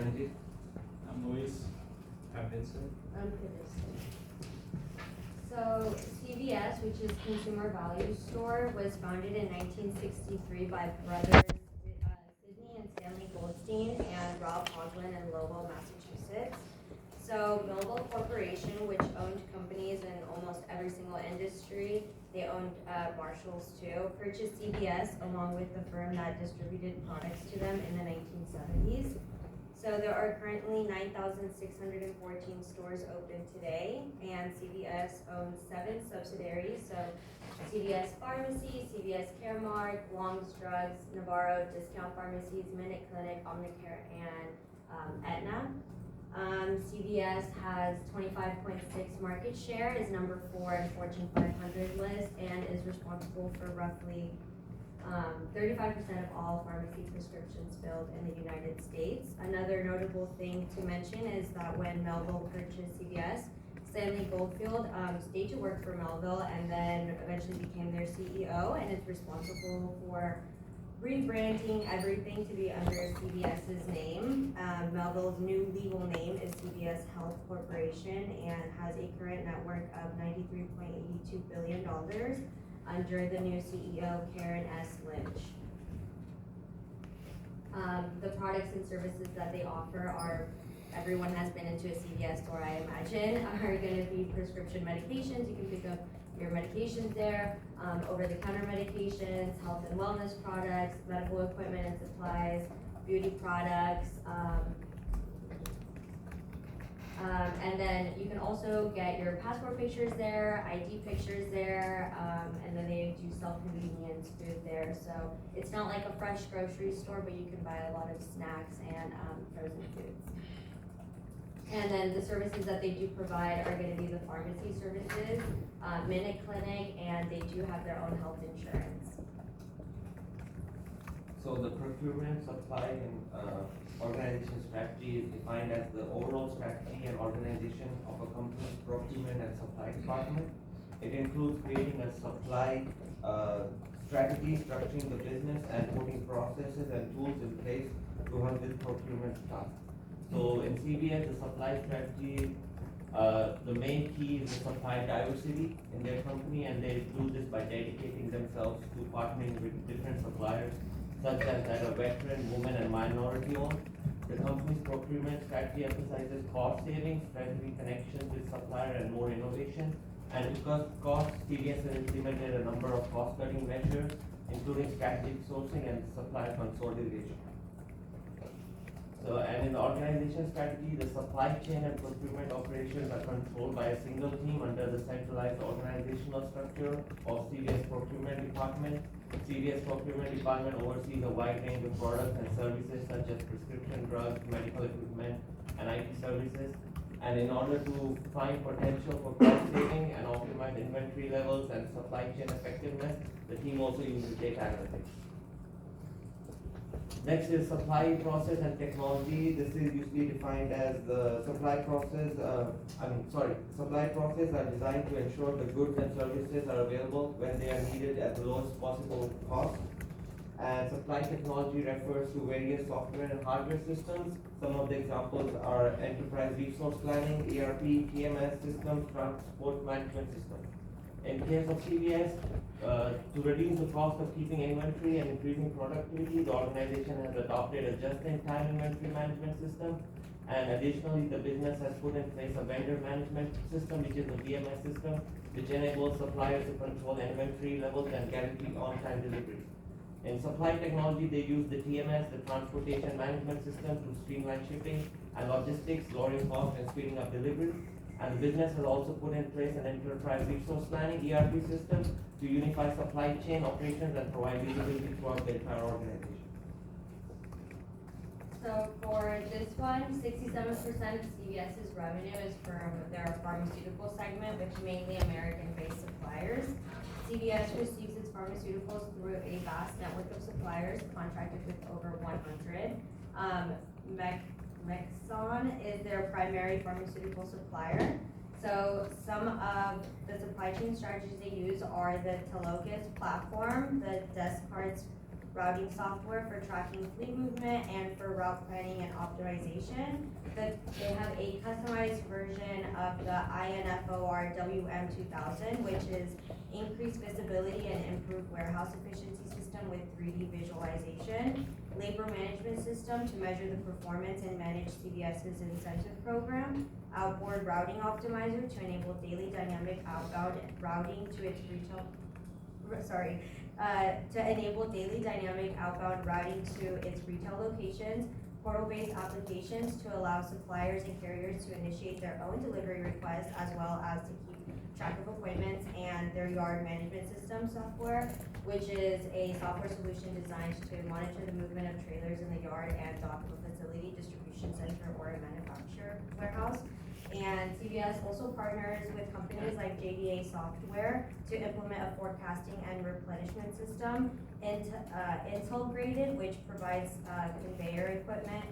Pranajit. I'm Luis. I'm Vincent. I'm Peniston. So CVS, which is Consumer Value Store, was founded in 1963 by brothers Sidney and Stanley Goldstein and Ralph Hoglin in Lowell, Massachusetts. So Millville Corporation, which owned companies in almost every single industry, they owned Marshalls too, purchased CVS along with the firm that distributed products to them in the 1970s. So there are currently 9,614 stores open today, and CVS owns 7 subsidiaries. So CVS Pharmacy, CVS Caremark, Long's Drugs, Navarro Discount Pharmacies, Minute Clinic, Omnicare, and Aetna. CVS has 25.6 market share, is number 4 in Fortune 500 list, and is responsible for roughly 35% of all pharmacy prescriptions filled in the United States. Another notable thing to mention is that when Melville purchased CVS, Stanley Goldfield stayed to work for Melville and then eventually became their CEO, and is responsible for rebranding everything to be under CVS's name. Melville's new legal name is CVS Health Corporation and has a current net worth of $93.82 billion under the new CEO, Karen S. Lynch. The products and services that they offer are, everyone has been into a CVS store, I imagine, are gonna be prescription medications. You can pick up your medications there, over-the-counter medications, health and wellness products, medical equipment and supplies, beauty products, and then you can also get your passport pictures there, ID pictures there, and then they do self-convenience food there. So it's not like a fresh grocery store, but you can buy a lot of snacks and frozen foods. And then the services that they do provide are gonna be the pharmacy services, Minute Clinic, and they do have their own health insurance. So the procurement, supply, and organization strategy is defined as the overall strategy and organization of a company's procurement and supply department. It includes creating a supply strategy, structuring the business, and putting processes and tools in place to help with procurement tasks. So in CVS, the supply strategy, the main key is the supply diversity in their company, and they do this by dedicating themselves to partnering with different suppliers, such as that are veteran, women, and minority owned. The company's procurement strategy emphasizes cost savings, strengthening connections with supplier, and more innovation. And because cost, CVS has implemented a number of cost-cutting measures, including strategic sourcing and supplier consolidation. So, and in the organization strategy, the supply chain and procurement operations are controlled by a single team under the centralized organizational structure of CVS Procurement Department. CVS Procurement Department oversees a wide range of products and services such as prescription drugs, medical equipment, and IT services. And in order to find potential for cost saving and optimize inventory levels and supply chain effectiveness, the team also uses data analytics. Next is supply process and technology. This is usually defined as the supply process. Supply process are designed to ensure the goods and services are available when they are needed at the lowest possible cost. And supply technology refers to various software and hardware systems. Some of the examples are enterprise resource planning, ERP, TMS systems, transport management systems. In case of CVS, to reduce the cost of keeping inventory and increasing productivity, the organization has adopted a just-in-time inventory management system. And additionally, the business has put in place a vendor management system, which is a VMS system, which enables suppliers to control inventory levels and guarantee on-time delivery. In supply technology, they use the TMS, the transportation management system, to streamline shipping and logistics, lowering costs and speeding up delivery. And the business has also put in place an enterprise resource planning ERP system to unify supply chain operations and provide visibility throughout the entire organization. So for this one, 67% of CVS's revenue is from their pharmaceutical segment, which mainly American-based suppliers. CVS receives its pharmaceuticals through a vast network of suppliers contracted with over 100. Mexon is their primary pharmaceutical supplier. So some of the supply chain strategies they use are the Telocus platform, the Descartes routing software for tracking fleet movement and for route planning and optimization. They have a customized version of the INFOR WM2000, which is increased visibility and improved warehouse efficiency system with 3D visualization, labor management system to measure the performance and manage CVS's incentive program, outboard routing optimizer to enable daily dynamic outbound routing to its retail, to enable daily dynamic outbound routing to its retail locations, portal-based applications to allow suppliers and carriers to initiate their own delivery requests as well as to keep track of appointments, and their yard management system software, which is a software solution designed to monitor the movement of trailers in the yard and dock of a facility, distribution center, or a manufacturer warehouse. And CVS also partners with companies like JDA Software to implement a forecasting and replenishment system. Intel Graded, which provides conveyor equipment,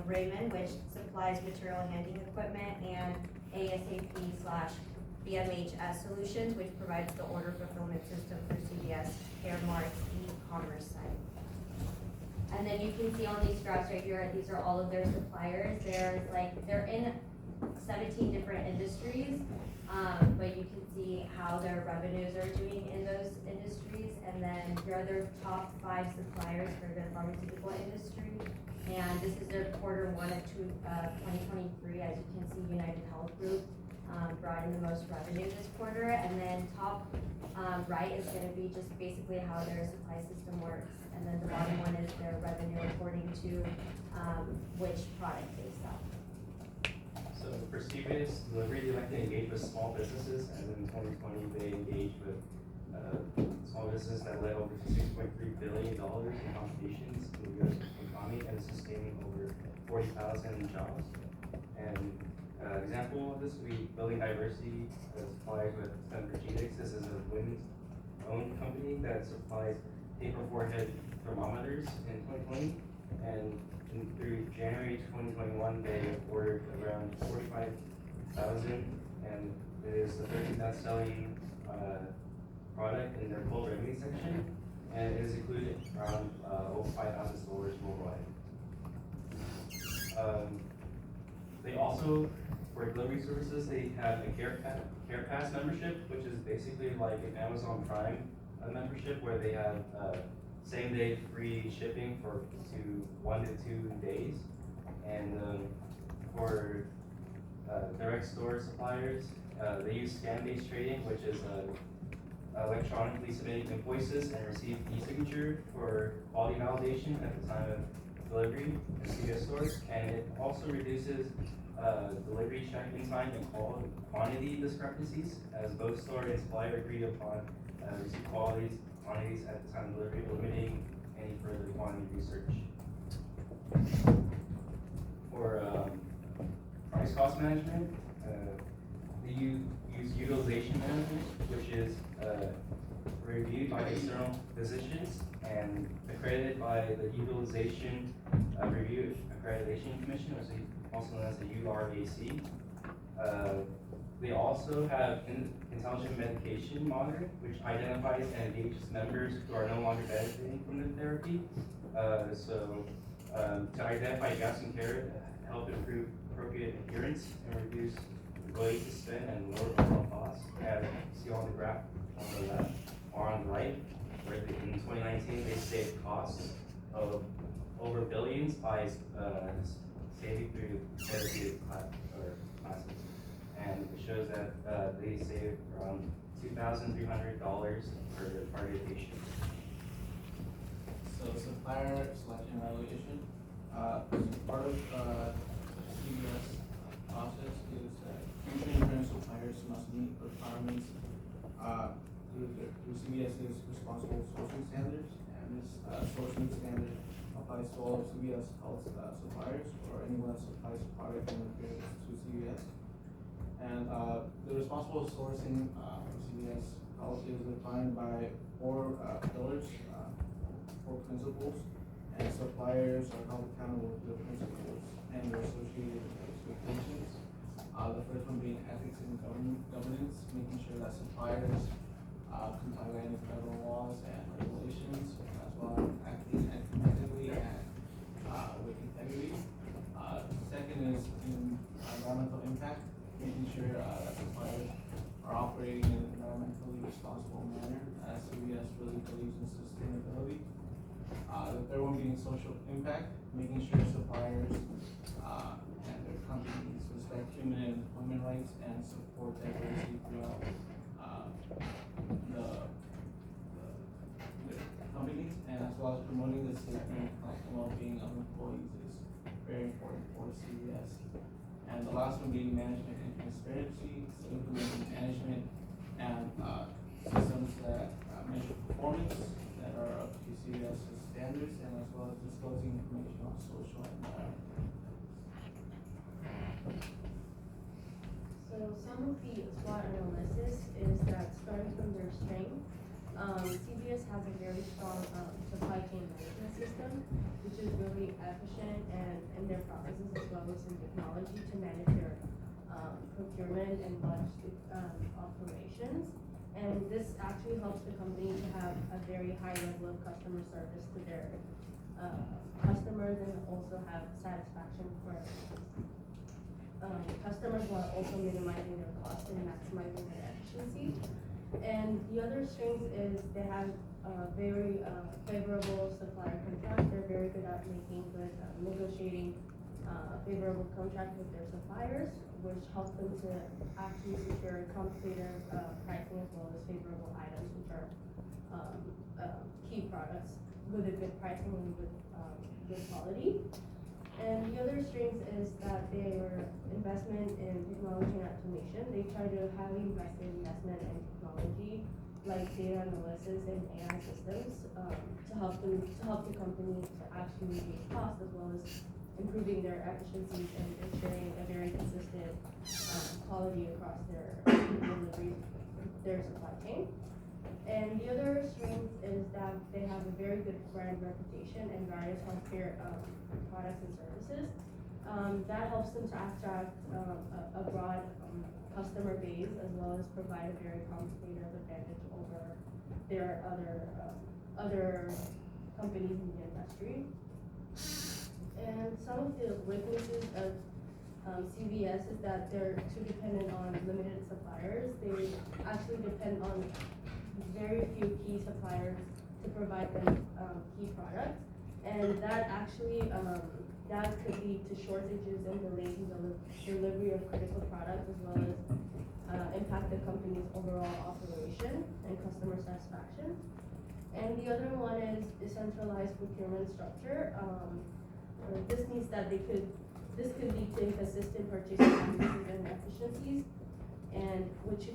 Raymond, which supplies material handling equipment, and ASAP/BMHS Solutions, which provides the order fulfillment system for CVS Caremark's e-commerce site. And then you can see on these graphs right here, these are all of their suppliers. They're in 17 different industries, but you can see how their revenues are doing in those industries. And then here are their top 5 suppliers for the pharmaceutical industry. And this is their quarter 1 of 2023. As you can see, United Health Group brought in the most revenue this quarter. And then top right is going to be just basically how their supply system works. And then the bottom one is their revenue according to which product they sell. So for CVS Delivery, they like to engage with small businesses, and in 2020, they engaged with small businesses that led over to $6.3 billion in contributions to the U.S. economy and sustaining over 40,000 jobs. And example of this would be Building Diversity supplies with Tempur-Pedic. This is a women's-owned company that supplies paper forehead thermometers in 2020, and through January 2021, they ordered around 45,000, and it is the 13th best-selling product in their cold remedy section, and it is included around over 5,000 stores worldwide. They also, for delivery services, they have a Care Pass membership, which is basically like an Amazon Prime membership, where they have same-day free shipping for 1 to 2 days. And for direct store suppliers, they use scan-based trading, which is electronically submitting invoices and receive e-signature for quality validation at the time of delivery in CVS stores. And it also reduces delivery check-in time and quantity discrepancies, as both store and supplier agree upon receive quantities at the time of delivery, eliminating any further quantity research. For price cost management, they use utilization management, which is reviewed by external physicians and accredited by the Utilization Review Accreditation Commission, or also known as the URAC. They also have intelligent medication monitoring, which identifies and engages members who are no longer benefiting from the therapy. To identify gaps in care, help improve appropriate adherence, and reduce ability to spend and lower overall costs. As you see on the graph on the left or on the right, where in 2019 they saved costs of over billions by saving through therapeutic classes. And it shows that they saved around $2,300 per target patient. So supplier selection evaluation. Part of CVS process is that future insurance suppliers must meet requirements through CVS's responsible sourcing standards, and this sourcing standard applies to all of CVS Health suppliers or anyone that supplies a product and materials to CVS. And the responsible sourcing for CVS Health is defined by 4 pillars, 4 principles, and suppliers are held accountable to the principles and their associated expectations. The first one being ethics and governance, making sure that suppliers comply with any federal laws and regulations, as well as third one being social impact, making sure suppliers, and their companies respect human and employment rights and support diversity throughout, the companies, and as well as promoting the safety and health and well-being of employees is very important for CVS. And the last one being management and transparency, so implementing management and, systems that measure performance that are up to CVS's standards, and as well as disclosing information on social and environmental. So some of the SWOT analysis is that starting from their strength, CVS has a very strong supply chain management system, which is really efficient and in their processes as well as in technology to manage their procurement and logistic operations. And this actually helps the company to have a very high level of customer service to their customers and also have satisfaction for customers while also minimizing their costs and maximizing their efficiency. And the other strength is they have very favorable supplier contracts. They're very good at making good, negotiating favorable contracts with their suppliers, which helps them to actually secure competitive pricing as well as favorable items, which are key products with a good pricing and good quality. And the other strength is that their investment in technology and automation. They try to highly invest in investment in technology like data analysis and AI systems to help the company to actually reduce costs as well as improving their efficiencies and ensuring a very consistent quality across their deliveries, their supply chain. And the other strength is that they have a very good brand reputation and various healthcare products and services. That helps them to attract a broad customer base as well as provide a very competitive advantage over their other companies in the industry. And some of the weaknesses of CVS is that they're too dependent on limited suppliers. They actually depend on very few key suppliers to provide them key products, and that actually that could lead to shortages and delays in the delivery of critical products as well as impact the company's overall operation and customer satisfaction. And the other one is decentralized procurement structure. This means that this could lead to inconsistent purchasing practices and efficiencies, and which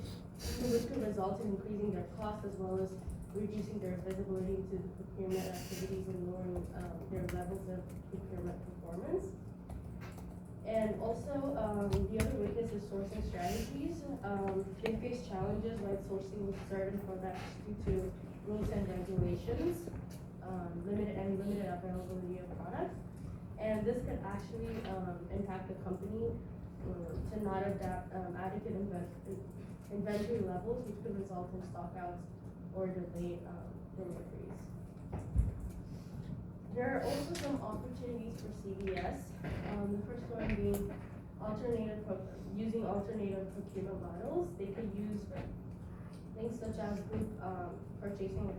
could result in increasing their costs as well as reducing their visibility to the procurement activities and lowering their levels of procurement performance. And also, the other weakness is sourcing strategies. They face challenges like sourcing with certain products due to rules and regulations, limited availability of products. And this could actually impact the company to not adapt adequate inventory levels, which could result in stockouts or delayed deliveries. There are also some opportunities for CVS. The first one being using alternative procurement models. They could use things such as group purchasing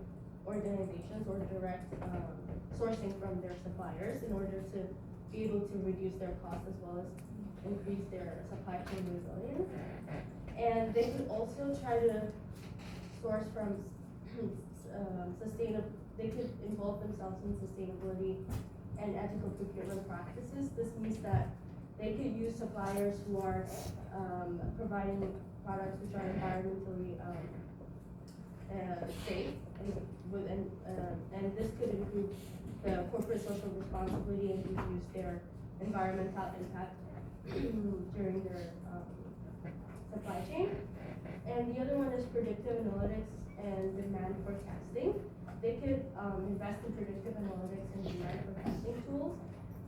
organizations or direct sourcing from their suppliers in order to be able to reduce their costs as well as increase their supply chain resilience. And they could also try to source from they could involve themselves in sustainability and ethical procurement practices. This means that they could use suppliers who are providing products which are environmentally safe and this could improve the corporate social responsibility and reduce their environmental impact during their supply chain. And the other one is predictive analytics and demand forecasting. They could invest in predictive analytics and demand forecasting tools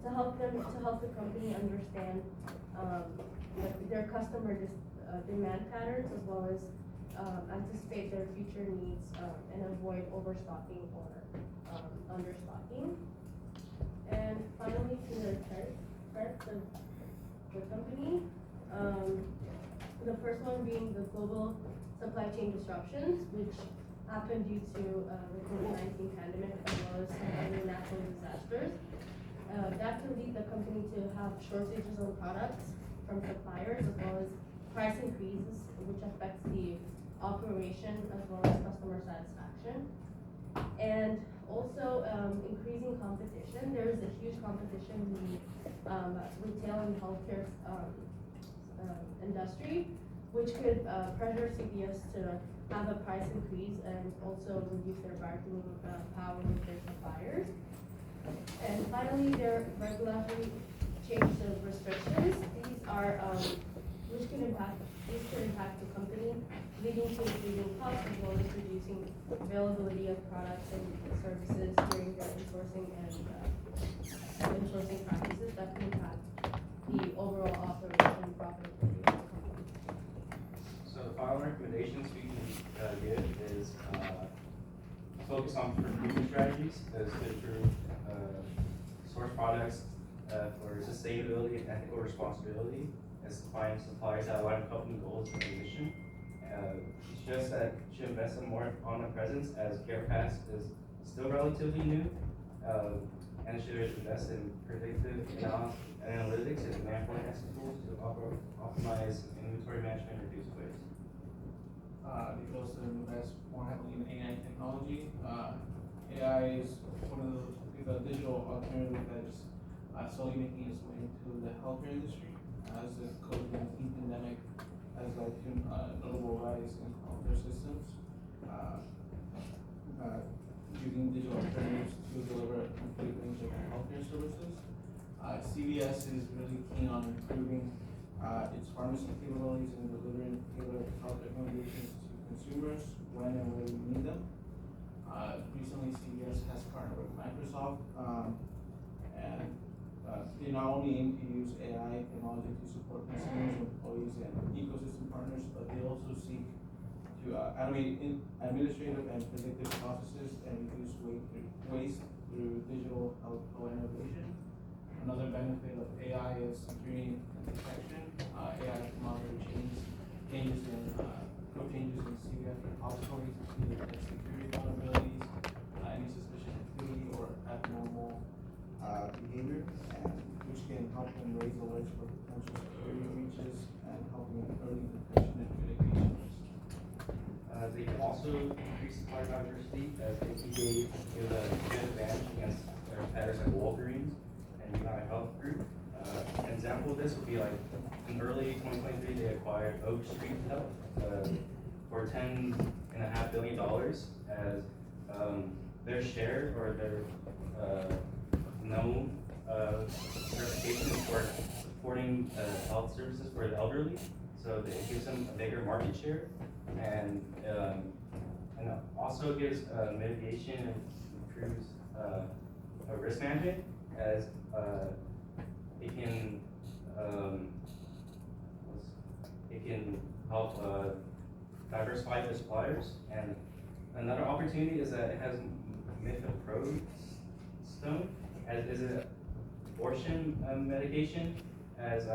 to help the company understand their customer demand patterns as well as anticipate their future needs and avoid overstocking or understocking. And finally, to the threats of the company. The first one being the global supply chain disruptions, which happened due to the COVID-19 pandemic as well as some other natural disasters. that can lead the company to have shortages on products from suppliers as well as price increases, which affects the operation as well as customer satisfaction. And also, increasing competition. There is a huge competition in the retail and healthcare industry, which could pressure CVS to have a price increase and also reduce their bargaining power with their suppliers. And finally, there are regulatory changes and restrictions. These are, these could impact the company, leading to increasing costs as well as reducing availability of products and services during their insourcing and insourcing practices that can impact the overall operation and profitability of the company. So the final recommendations we can give is focus on procurement strategies as to improve source products for sustainability and ethical responsibility, and supplying suppliers that align with company goals and mission. It's just that you should invest in more online presence as CarePass is still relatively new, and should invest in predictive analytics and demand forecasting tools to optimize inventory management and reduce waste. They also invest more heavily in AI technology. AI is one of the digital alternative that is slowly making its way into the healthcare industry as the COVID-19 pandemic has led to a notable rise in healthcare systems. Using digital alternatives to deliver a complete range of healthcare services. CVS is really keen on improving its pharmacy capabilities and delivering tailored health recommendations to consumers when and where we need them. Recently, CVS has partnered with Microsoft, and they not only aim to use AI technology to support consumers, employees, and ecosystem partners, but they also seek to automate administrative and predictive processes and reduce waste through digital health innovation. Another benefit of AI is security and detection. AI can monitor changes in CVS repositories to see if there's security vulnerabilities, any suspicious activity or abnormal behavior, and which can help them raise alerts for potential security breaches and helping early detection and mitigation risk. They can also increase supplier diversity as they can give a good advantage against their competitors like Walgreens and United Health Group. An example of this would be like in early 2023 they acquired Oak Street Health for $10.5 billion as their share or their known reputation is for supporting health services for the elderly. So it gives them a bigger market share, and also gives mitigation and improves risk management as it can help diversify the suppliers. And another opportunity is that it has mifepristone as an abortion medication, as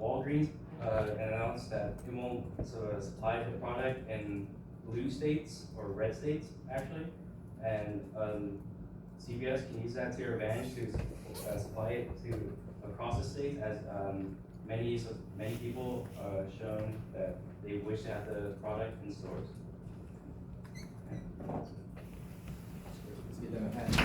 Walgreens announced that it won't supply the product in blue states or red states actually, and CVS can use that to their advantage to supply it to across the state, as many people shown that they wish to have the product in stores. Let's get them ahead.